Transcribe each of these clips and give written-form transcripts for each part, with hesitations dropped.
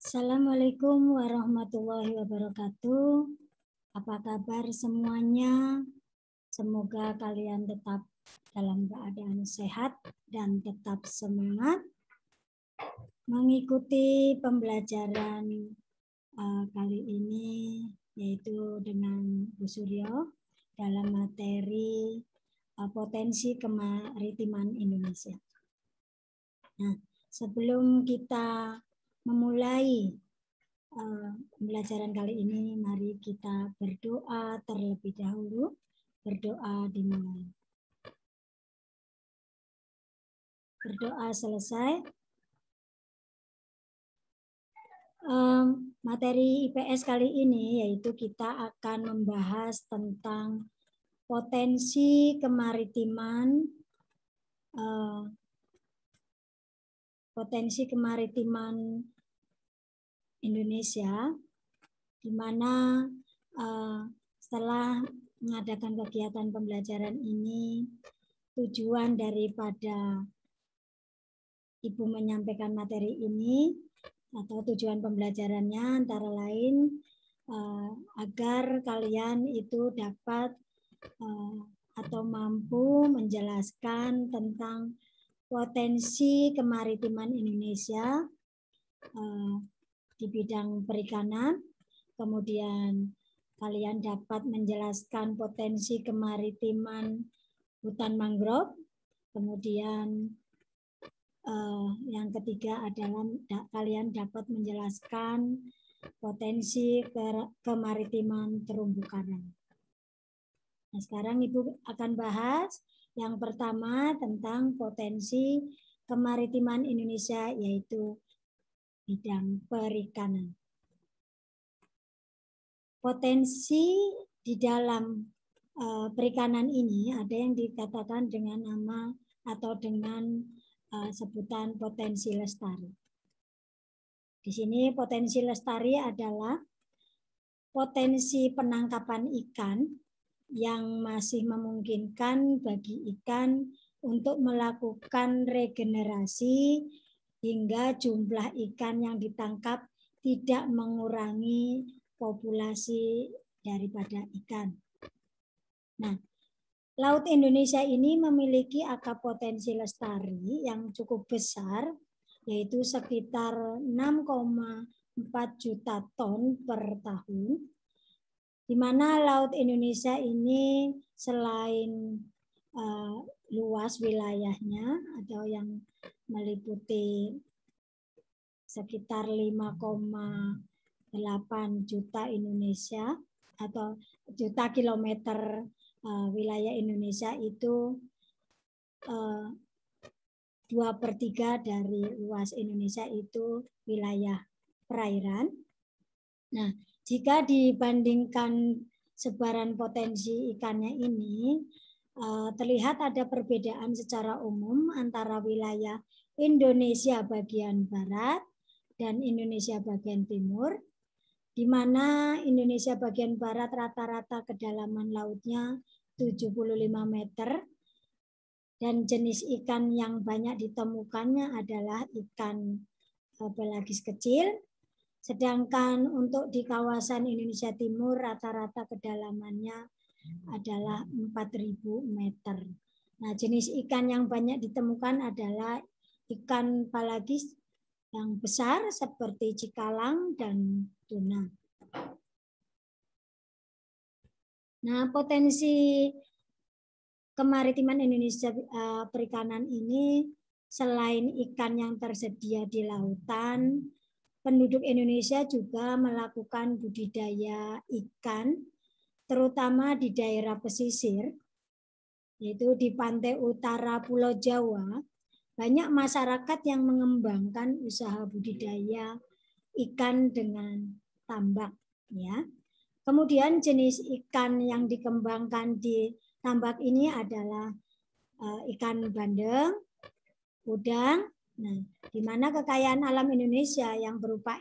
Assalamualaikum warahmatullahi wabarakatuh. Apa kabar semuanya? Semoga kalian tetap dalam keadaan sehat dan tetap semangat mengikuti pembelajaran kali ini, yaitu dengan Bu Suryo dalam materi potensi kemaritiman Indonesia. Nah, sebelum kita memulai pembelajaran kali ini, mari kita berdoa terlebih dahulu. Berdoa dimulai. Berdoa selesai. Materi IPS kali ini yaitu kita akan membahas tentang potensi kemaritiman Indonesia, di mana setelah mengadakan kegiatan pembelajaran ini, tujuan daripada Ibu menyampaikan materi ini atau tujuan pembelajarannya antara lain agar kalian itu dapat atau mampu menjelaskan tentang potensi kemaritiman Indonesia di bidang perikanan, kemudian kalian dapat menjelaskan potensi kemaritiman hutan mangrove, kemudian yang ketiga adalah kalian dapat menjelaskan potensi kemaritiman terumbu karang. Nah, sekarang Ibu akan bahas yang pertama tentang potensi kemaritiman Indonesia, yaitu bidang perikanan. Potensi di dalam perikanan ini ada yang dikatakan dengan nama atau dengan sebutan potensi lestari. Di sini potensi lestari adalah potensi penangkapan ikan yang masih memungkinkan bagi ikan untuk melakukan regenerasi hingga jumlah ikan yang ditangkap tidak mengurangi populasi daripada ikan. Nah, Laut Indonesia ini memiliki angka potensi lestari yang cukup besar, yaitu sekitar 6,4 juta ton per tahun, di mana Laut Indonesia ini selain luas wilayahnya atau yang meliputi sekitar 5,8 juta Indonesia atau juta kilometer wilayah Indonesia itu 2/3 dari luas Indonesia itu wilayah perairan. Nah, jika dibandingkan sebaran potensi ikannya ini, terlihat ada perbedaan secara umum antara wilayah Indonesia bagian barat dan Indonesia bagian timur, di mana Indonesia bagian barat rata-rata kedalaman lautnya 75 meter, dan jenis ikan yang banyak ditemukannya adalah ikan pelagis kecil, sedangkan untuk di kawasan Indonesia Timur rata-rata kedalamannya adalah 4.000 meter. Nah, jenis ikan yang banyak ditemukan adalah ikan pelagis yang besar seperti cikalang dan tuna. Nah, potensi kemaritiman Indonesia perikanan ini selain ikan yang tersedia di lautan, penduduk Indonesia juga melakukan budidaya ikan, terutama di daerah pesisir, yaitu di pantai utara Pulau Jawa. Banyak masyarakat yang mengembangkan usaha budidaya ikan dengan tambak, ya. Kemudian jenis ikan yang dikembangkan di tambak ini adalah ikan bandeng, udang. Nah, di mana kekayaan alam Indonesia yang berupa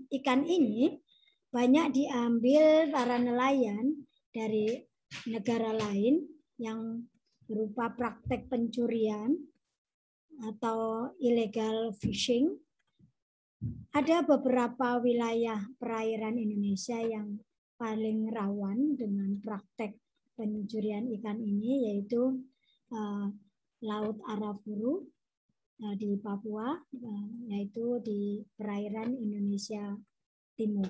ikan ini banyak diambil para nelayan dari negara lain yang berupa praktek pencurian atau illegal fishing. Ada beberapa wilayah perairan Indonesia yang paling rawan dengan praktek pencurian ikan ini, yaitu Laut Arafuru di Papua, yaitu di perairan Indonesia Timur.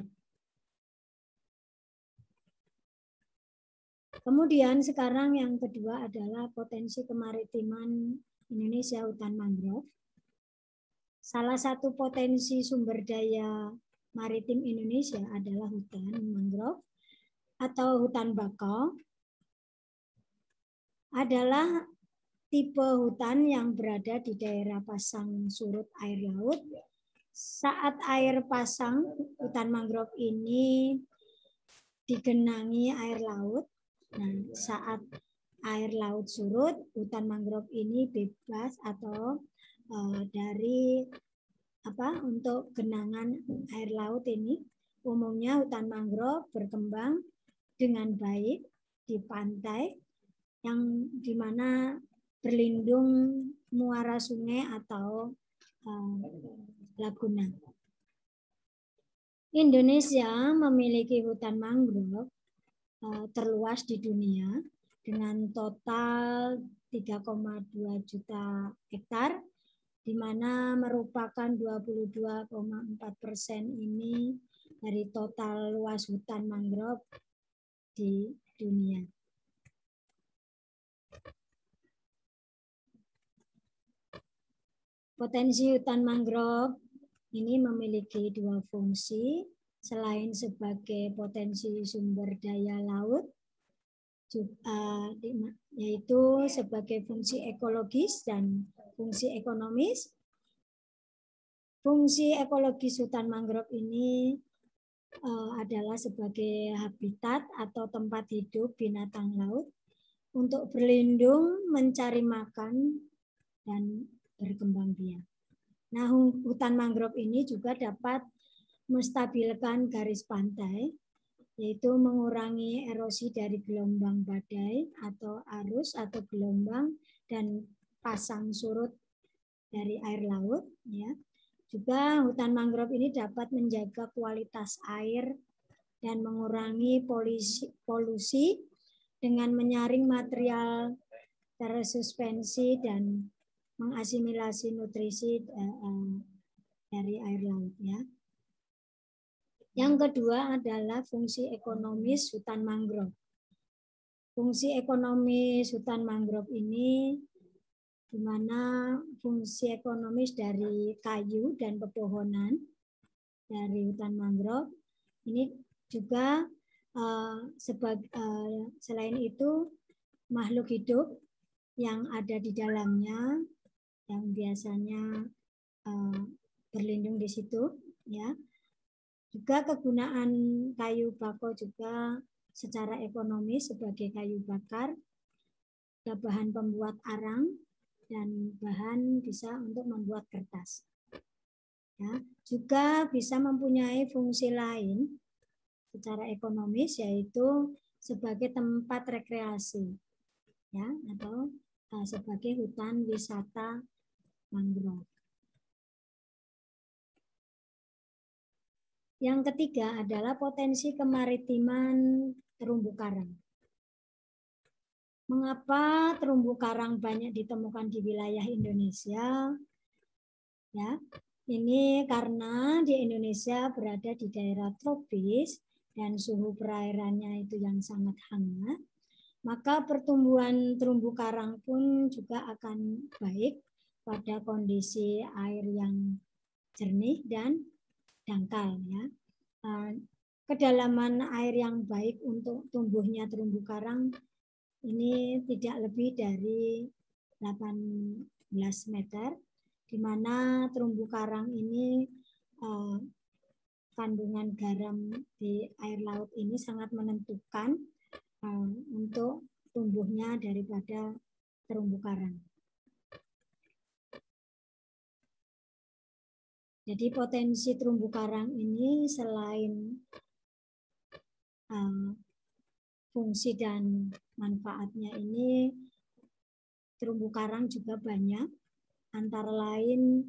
Kemudian sekarang yang kedua adalah potensi kemaritiman Indonesia, hutan mangrove. Salah satu potensi sumber daya maritim Indonesia adalah hutan mangrove atau hutan bakau. Adalah tipe hutan yang berada di daerah pasang surut air laut. Saat air pasang, hutan mangrove ini digenangi air laut. Nah, saat air laut surut, hutan mangrove ini bebas atau dari untuk genangan air laut ini. Umumnya hutan mangrove berkembang dengan baik di pantai yang dimana berlindung muara sungai atau laguna. Indonesia memiliki hutan mangrove terluas di dunia dengan total 3,2 juta hektar, di mana merupakan 22,4% ini dari total luas hutan mangrove di dunia. Potensi hutan mangrove ini memiliki dua fungsi, selain sebagai potensi sumber daya laut, yaitu sebagai fungsi ekologis dan fungsi ekonomis. Fungsi ekologis hutan mangrove ini adalah sebagai habitat atau tempat hidup binatang laut untuk berlindung, mencari makan, dan berkembang biak. Nah, hutan mangrove ini juga dapat menstabilkan garis pantai, yaitu mengurangi erosi dari gelombang badai atau arus atau gelombang dan pasang surut dari air laut. Ya. Juga hutan mangrove ini dapat menjaga kualitas air dan mengurangi polusi dengan menyaring material tersuspensi dan mengasimilasi nutrisi dari air laut. Ya. Yang kedua adalah fungsi ekonomis hutan mangrove. Fungsi ekonomis hutan mangrove ini di mana fungsi ekonomis dari kayu dan pepohonan dari hutan mangrove ini juga selain itu makhluk hidup yang ada di dalamnya yang biasanya berlindung di situ, ya. Juga kegunaan kayu bakau juga secara ekonomis sebagai kayu bakar, bahan pembuat arang, dan bahan bisa untuk membuat kertas. Ya, juga bisa mempunyai fungsi lain secara ekonomis, yaitu sebagai tempat rekreasi, ya, atau sebagai hutan wisata mangrove. Yang ketiga adalah potensi kemaritiman terumbu karang. Mengapa terumbu karang banyak ditemukan di wilayah Indonesia? Ya, ini karena di Indonesia berada di daerah tropis dan suhu perairannya itu yang sangat hangat. Maka pertumbuhan terumbu karang pun juga akan baik pada kondisi air yang jernih dan dangkal, ya. Kedalaman air yang baik untuk tumbuhnya terumbu karang ini tidak lebih dari 18 meter, di mana terumbu karang ini kandungan garam di air laut ini sangat menentukan untuk tumbuhnya daripada terumbu karang. Jadi potensi terumbu karang ini selain fungsi dan manfaatnya ini, terumbu karang juga banyak, antara lain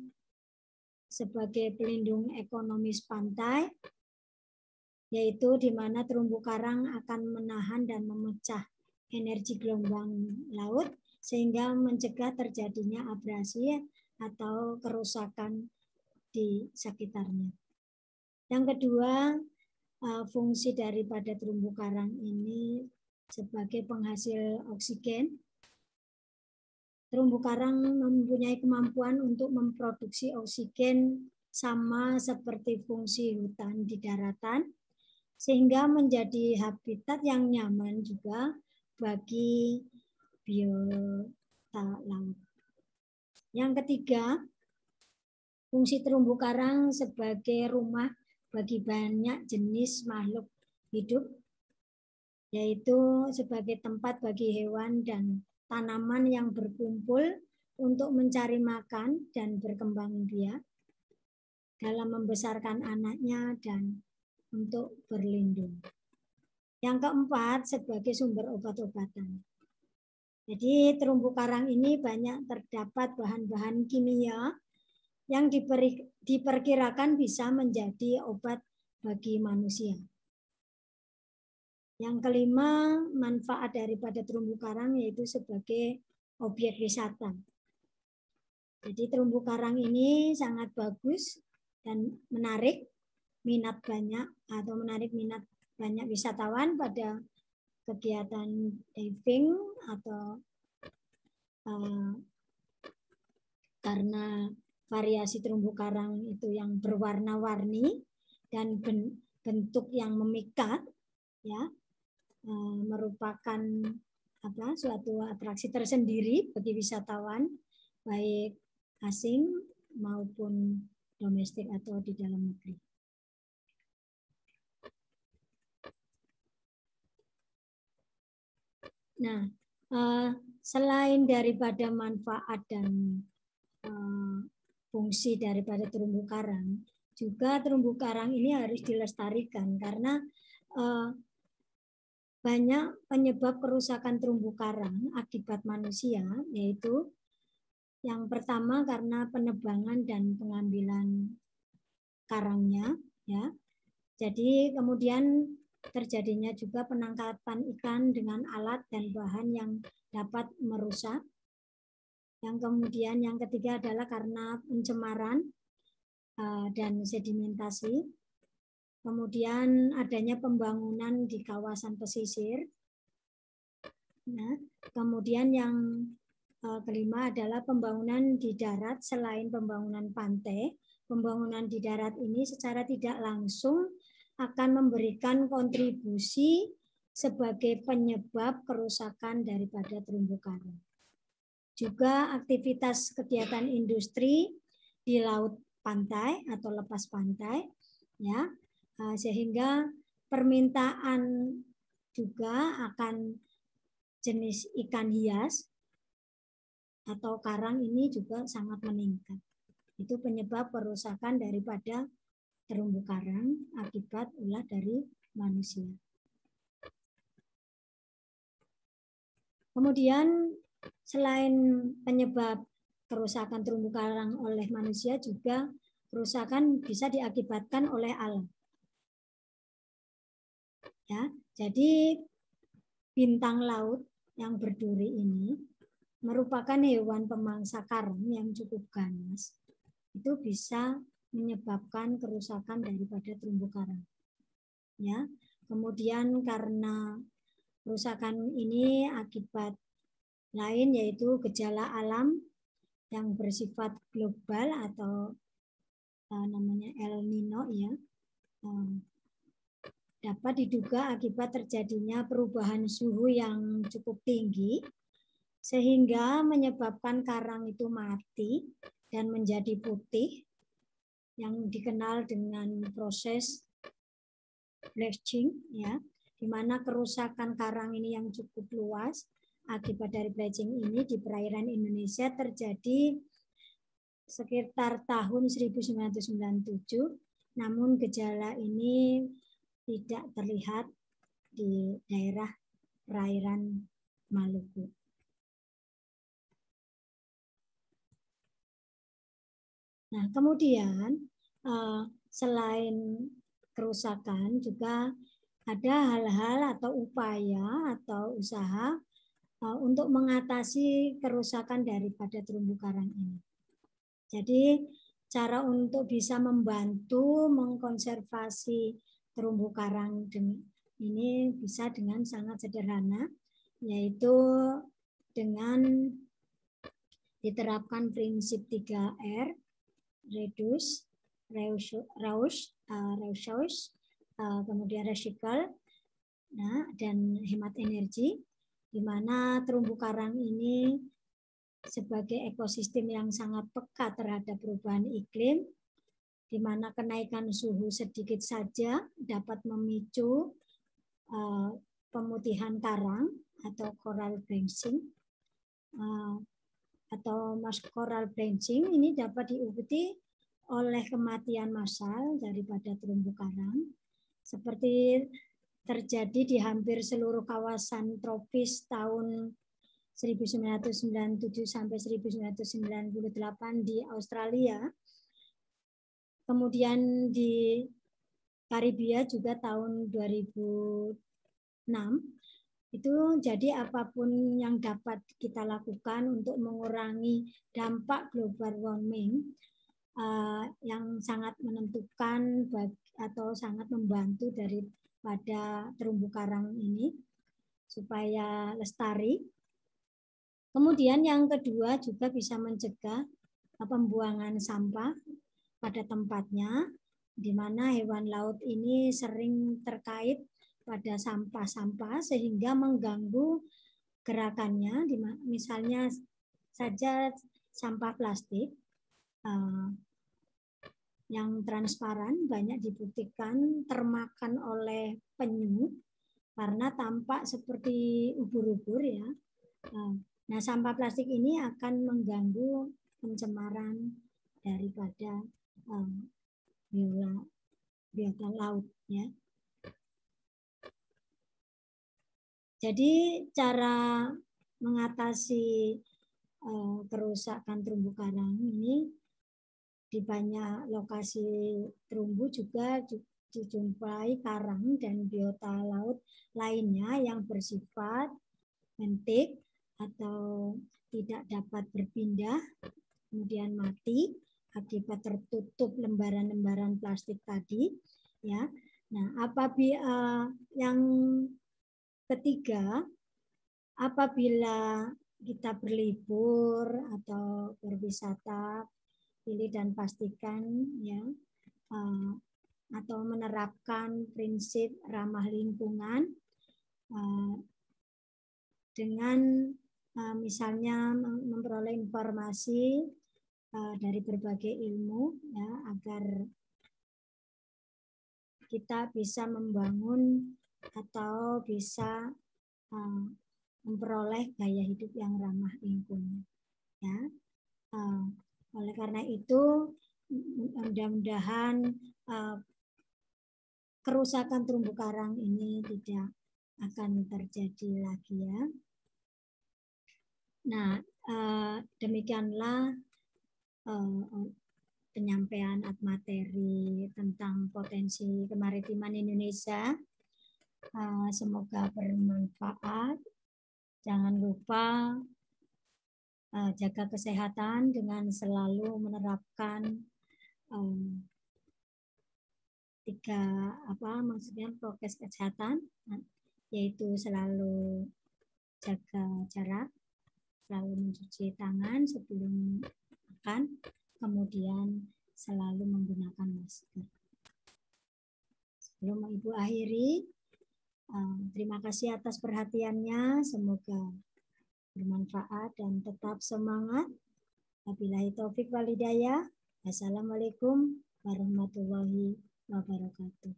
sebagai pelindung ekonomis pantai, yaitu di mana terumbu karang akan menahan dan memecah energi gelombang laut sehingga mencegah terjadinya abrasi atau kerusakan di sekitarnya. Yang kedua, fungsi daripada terumbu karang ini sebagai penghasil oksigen. Terumbu karang mempunyai kemampuan untuk memproduksi oksigen sama seperti fungsi hutan di daratan, sehingga menjadi habitat yang nyaman juga bagi biota laut. Yang ketiga, fungsi terumbu karang sebagai rumah bagi banyak jenis makhluk hidup, yaitu sebagai tempat bagi hewan dan tanaman yang berkumpul untuk mencari makan dan berkembang biak dalam membesarkan anaknya dan untuk berlindung. Yang keempat, sebagai sumber obat-obatan. Jadi terumbu karang ini banyak terdapat bahan-bahan kimia yang diperkirakan bisa menjadi obat bagi manusia. Yang kelima, manfaat daripada terumbu karang yaitu sebagai objek wisata. Jadi terumbu karang ini sangat bagus dan menarik minat banyak wisatawan pada kegiatan diving atau karena variasi terumbu karang itu yang berwarna-warni dan bentuk yang memikat, ya, merupakan suatu atraksi tersendiri bagi wisatawan baik asing maupun domestik atau di dalam negeri. Nah, selain daripada manfaat dan fungsi daripada terumbu karang, juga terumbu karang ini harus dilestarikan karena banyak penyebab kerusakan terumbu karang akibat manusia, yaitu yang pertama karena penebangan dan pengambilan karangnya, ya. Jadi kemudian terjadinya juga penangkapan ikan dengan alat dan bahan yang dapat merusak. Yang kemudian yang ketiga adalah karena pencemaran dan sedimentasi. Kemudian adanya pembangunan di kawasan pesisir. Nah, kemudian yang kelima adalah pembangunan di darat selain pembangunan pantai. Pembangunan di darat ini secara tidak langsung akan memberikan kontribusi sebagai penyebab kerusakan daripada terumbu karang. Juga aktivitas kegiatan industri di laut pantai atau lepas pantai, ya, sehingga permintaan juga akan jenis ikan hias atau karang ini juga sangat meningkat. Itu penyebab kerusakan daripada terumbu karang akibat ulah dari manusia. Kemudian selain penyebab kerusakan terumbu karang oleh manusia, juga kerusakan bisa diakibatkan oleh alam. Ya, jadi bintang laut yang berduri ini merupakan hewan pemangsa karang yang cukup ganas. Itu bisa menyebabkan kerusakan daripada terumbu karang. Ya, kemudian karena kerusakan ini akibat lain yaitu gejala alam yang bersifat global atau namanya El Nino, ya. Dapat diduga akibat terjadinya perubahan suhu yang cukup tinggi sehingga menyebabkan karang itu mati dan menjadi putih yang dikenal dengan proses bleaching, ya, di mana kerusakan karang ini yang cukup luas akibat dari bleaching ini di perairan Indonesia terjadi sekitar tahun 1997, namun gejala ini tidak terlihat di daerah perairan Maluku. Nah, kemudian selain kerusakan juga ada hal-hal atau upaya atau usaha untuk mengatasi kerusakan daripada terumbu karang ini. Jadi cara untuk bisa membantu mengkonservasi terumbu karang ini bisa dengan sangat sederhana, yaitu dengan diterapkan prinsip 3R, reduce, reuse, kemudian recycle, dan hemat energi, di mana terumbu karang ini sebagai ekosistem yang sangat peka terhadap perubahan iklim, di mana kenaikan suhu sedikit saja dapat memicu pemutihan karang atau coral bleaching, atau coral bleaching ini dapat diikuti oleh kematian massal daripada terumbu karang, seperti terjadi di hampir seluruh kawasan tropis tahun 1997 sampai 1998 di Australia. Kemudian di Karibia juga tahun 2006. Itu jadi apapun yang dapat kita lakukan untuk mengurangi dampak global warming yang sangat menentukan atau sangat membantu daripada terumbu karang ini supaya lestari. Kemudian yang kedua juga bisa mencegah pembuangan sampah pada tempatnya, di mana hewan laut ini sering terkait pada sampah-sampah sehingga mengganggu gerakannya. Misalnya saja sampah plastik yang transparan banyak dibuktikan termakan oleh penyu karena tampak seperti ubur-ubur ya. Nah, sampah plastik ini akan mengganggu pencemaran daripada biota laut ya. Jadi cara mengatasi kerusakan terumbu karang ini di banyak lokasi terumbu juga dijumpai karang dan biota laut lainnya yang bersifat mentik atau tidak dapat berpindah, kemudian mati akibat tertutup lembaran-lembaran plastik tadi ya. Nah, apabila yang ketiga, apabila kita berlibur atau berwisata, pilih dan pastikan ya atau menerapkan prinsip ramah lingkungan dengan misalnya memperoleh informasi dari berbagai ilmu ya, agar kita bisa membangun atau bisa memperoleh gaya hidup yang ramah lingkungan ya. Oleh karena itu mudah-mudahan kerusakan terumbu karang ini tidak akan terjadi lagi ya. Nah, demikianlah penyampaian materi tentang potensi kemaritiman Indonesia. Semoga bermanfaat. Jangan lupa jaga kesehatan dengan selalu menerapkan maksudnya prokes kesehatan, yaitu selalu jaga jarak, selalu mencuci tangan sebelum makan, kemudian selalu menggunakan masker. Sebelum Ibu akhiri, terima kasih atas perhatiannya. Semoga bermanfaat dan tetap semangat. Wabillahi taufik wal hidayah. Assalamualaikum warahmatullahi wabarakatuh.